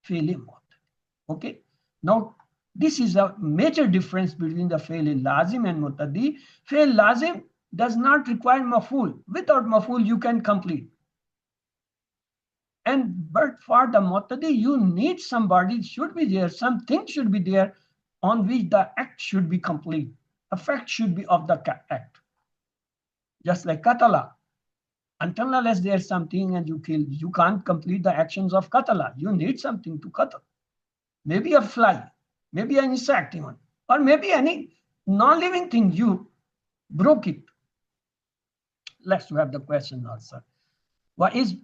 Fi'l mu'tadi. Okay. Now this is a major difference between the fi'l lazim and mu'tadi. Fi'l lazim does not require maf'ul. Without maf'ul, you can complete. But for the mu'tadi, you need somebody should be there, something should be there on which the act should be complete. Effect should be of the act. Just like katala. Until unless there's something and you kill, you can't complete the actions of katala. You need something to katal. Maybe a fly, maybe an insect even, or maybe any non-living thing, you broke it. Let's have the question answered. What is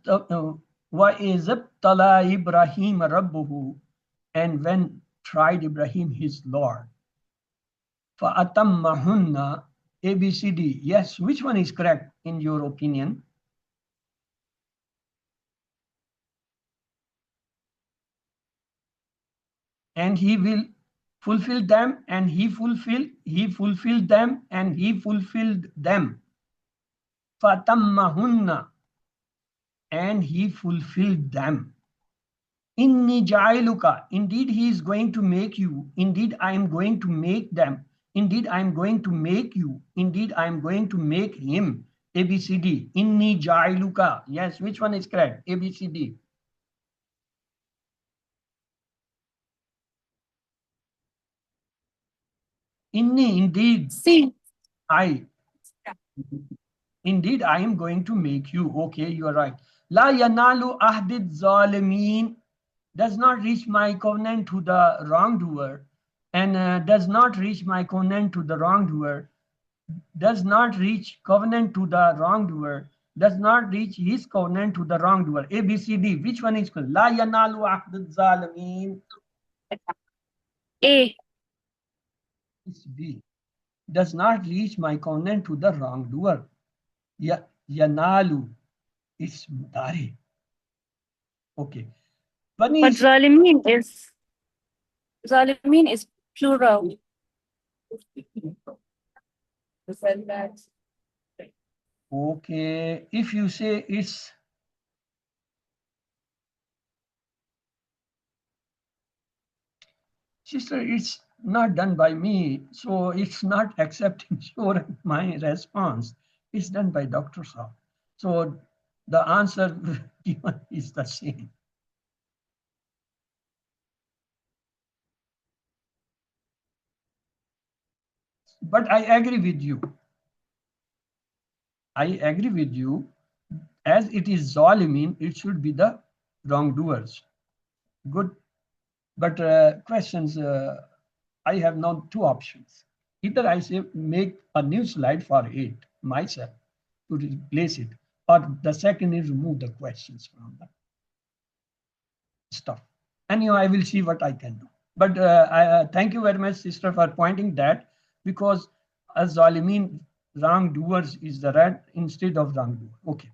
Tala Ibrahim Rabbuhu, and when tried Ibrahim his Lord? Fa'atammahunna, ABCD. Yes, which one is correct in your opinion? And he will fulfill them, and he fulfilled them, and he fulfilled them. Fa'atammahunna, and he fulfilled them. Inni ja'iluka, indeed he is going to make you, indeed I am going to make them, indeed I am going to make you, indeed I am going to make him. ABCD. Inni ja'iluka. Yes, which one is correct? ABCD. Inni, indeed. C. Indeed I am going to make you. Okay, you are right. La yanalu ahdid zalimin, does not reach my covenant to the wrongdoer, and does not reach my covenant to the wrongdoer, does not reach covenant to the wrongdoer, does not reach his covenant to the wrongdoer. ABCD, which one is correct? La yanalu ahdid zalimin. A. It's B. Does not reach my covenant to the wrongdoer. Yanalu is mudari. Okay. But zalimin is plural. Okay, if you say it's sister, it's not done by me, so it's not accepting my response. It's done by Dr. Saab. So the answer given is the same. But I agree with you. I agree with you. As it is zalimin, it should be the wrongdoers. Good. But questions, I have now two options. Either I say make a new slide for it myself to replace it, or the second is remove the questions from the stuff. Anyhow, I will see what I can do. But thank you very much, sister, for pointing that, because as zalimin, wrongdoers is the right instead of wrongdoer. Okay.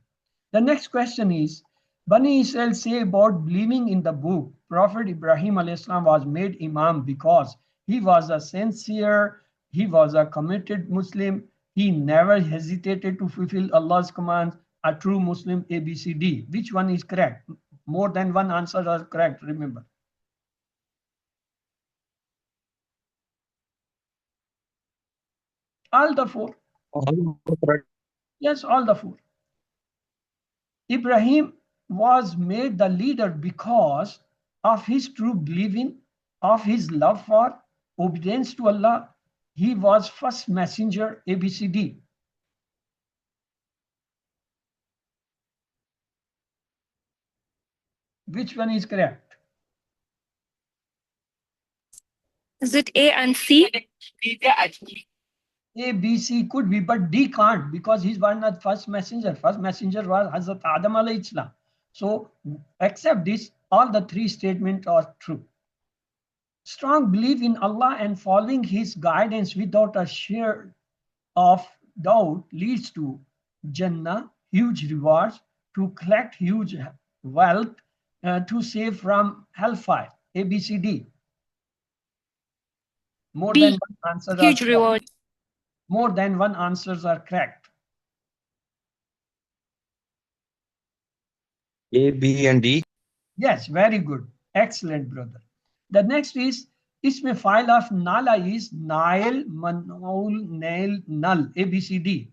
The next question is, Bani Israel say about believing in the book, Prophet Ibrahim alayhi was made Imam because he was a sincere, he was a committed Muslim, he never hesitated to fulfill Allah's commands, a true Muslim. ABCD. Which one is correct? More than one answer are correct, remember. All the four. All correct. Yes, all the four. Ibrahim was made the leader because of his true believing, of his love for obedience to Allah. He was first messenger, ABCD. Which one is correct? Is it A and C? A, B, C could be, but D can't because he's one of the first messenger. First messenger was Hazrat Adam alayhi salam. So, except this, all the three statements are true. Strong belief in Allah and following His guidance without a share of doubt leads to Jannah, huge rewards, to collect huge wealth, to save from hellfire. A, B, C, D. More B. than one answer. Huge reward. More than one answers are correct. A, B, and D. Yes, very good. Excellent, brother. The next is Isme file of Nala is Nail, Manul, Nail, Null. A, B, C, D.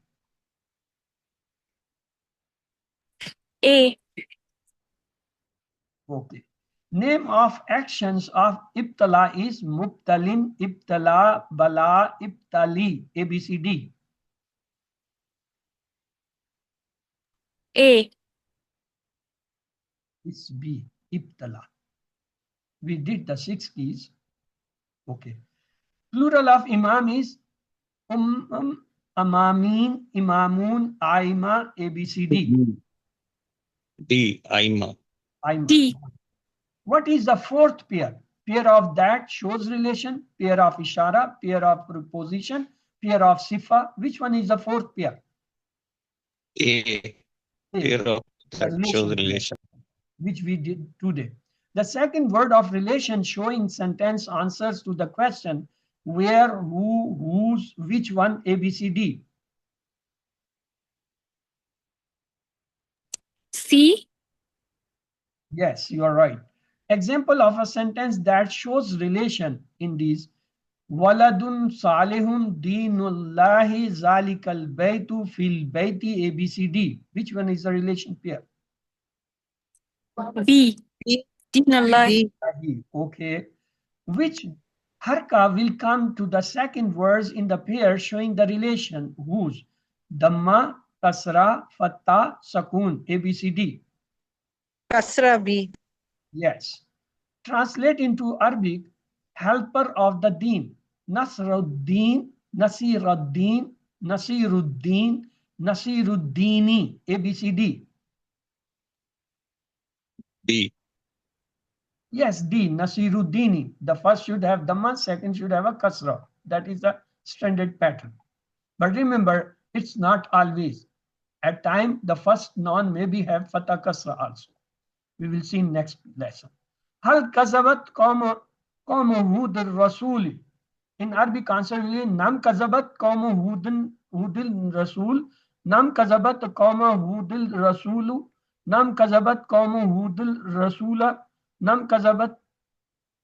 A. Okay. Name of actions of Ibtala is Mubtalin, Ibtala, Bala, Ibtali. A, B, C, D. A. It's B, Ibtala. We did the 6 keys. Okay. Plural of Imam is Amamin, Imamun, Aima, A, B, C, D. D, Aima. Aima. D. What is the fourth pair? Pair of that shows relation, pair of Ishara, pair of preposition, pair of Sifa. Which one is the fourth pair? A, pair of that shows relation. Which we did today. The second word of relation showing sentence answers to the question where, who, whose, which one, A, B, C, D. C. Yes, you are right. Example of a sentence that shows relation in these. Waladun salihun dinullahi zalikal baytu fil bayti, A, B, C, D. Which one is the relation pair? B. B. Dinallah. B. Okay. Which harka will come to the second words in the pair showing the relation? Whose? Dhamma, kasra, fatta, sakun. A, B, C, D. Kasra B. Yes. Translate into Arabic, helper of the deen. Nasruddin, Nasiruddin, Nasiruddin, Nasiruddini. A, B, C, D. D. Yes, D, Nasiruddini. The first should have Dhamma, second should have a Kasra. That is the standard pattern. But remember, it's not always. At time, the first noun maybe have Fatha Kasra also. We will see in next lesson. Hal kazabat qawmu Hud rasuli. In Arabic answer will be Nam kazabat qawmu Hudil Rasul. Nam kazabat qawmu Hudil Rasulu. Nam kazabat qawmu Hudil Rasula. Nam kazabat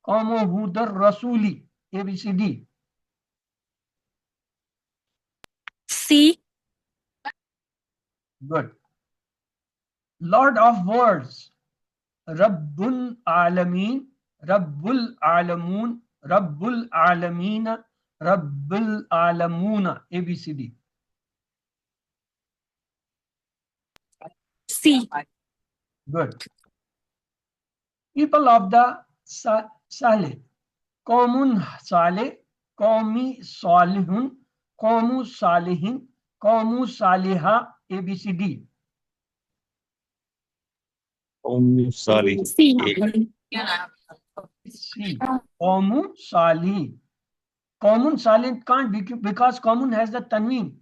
qawmu Hudar Rasuli. A, B, C, D. C. Good. Lord of words. Rabbul Alameen, Rabbul Alamun, Rabbul Alamina, Rabbul Alamuna. A, B, C, D. C. Good. People of the Saleh. Qawmun Saleh, Qawmi Salihun, Qawmu Salihin, Qawmu Saliha. A, B, C, D. Sorry. C. C. Qawmu Salih. Qawmun Salih can't be because Qawmun has the tanween.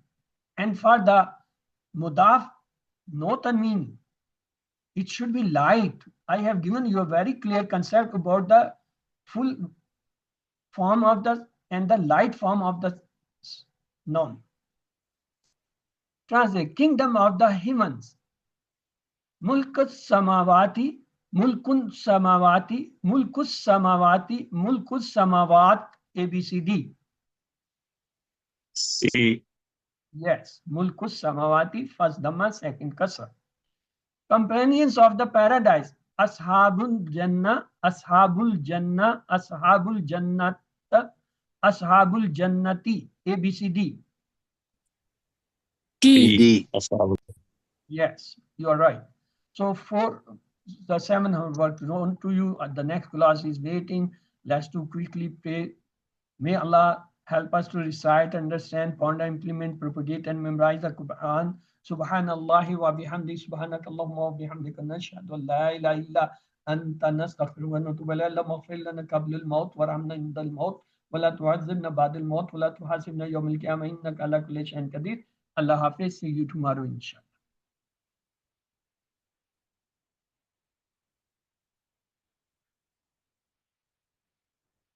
And for the mudaf, no tanween. It should be light. I have given you a very clear concept about the full form of the and the light form of the noun. Translate. Kingdom of the heavens. Mulkus samawati, mulkun samawati, mulkus samawati, mulkus samawat. A, B, C, D. C. Yes, mulkus samawati, first dhamma, second kasra. Companions of the paradise. Ashabul Jannah, Ashabul Jannah, Ashabul Jannat, Ashabul Jannati. A, B, C, D. D. D. Ashab. Yes, you are right. So for the 7 homework on to you, the next class is waiting. Let's do quickly pray. May Allah help us to recite, understand, ponder, implement, propagate, and memorize the Quran. Subhanallahi wa bihamdi, subhanakallahumma wa bihamdika, nashhadu an la ilaha illa anta, nastaghfiruka wa natubu ilayk. Allahumma ighfir lana qabla al-maut warhamna inda al-maut wa la tu'azzibna ba'da al-maut wa la tuhasibna yawm al-qiyamah innaka ala kulli shay'in qadir. Allah Hafiz. See you tomorrow, inshallah.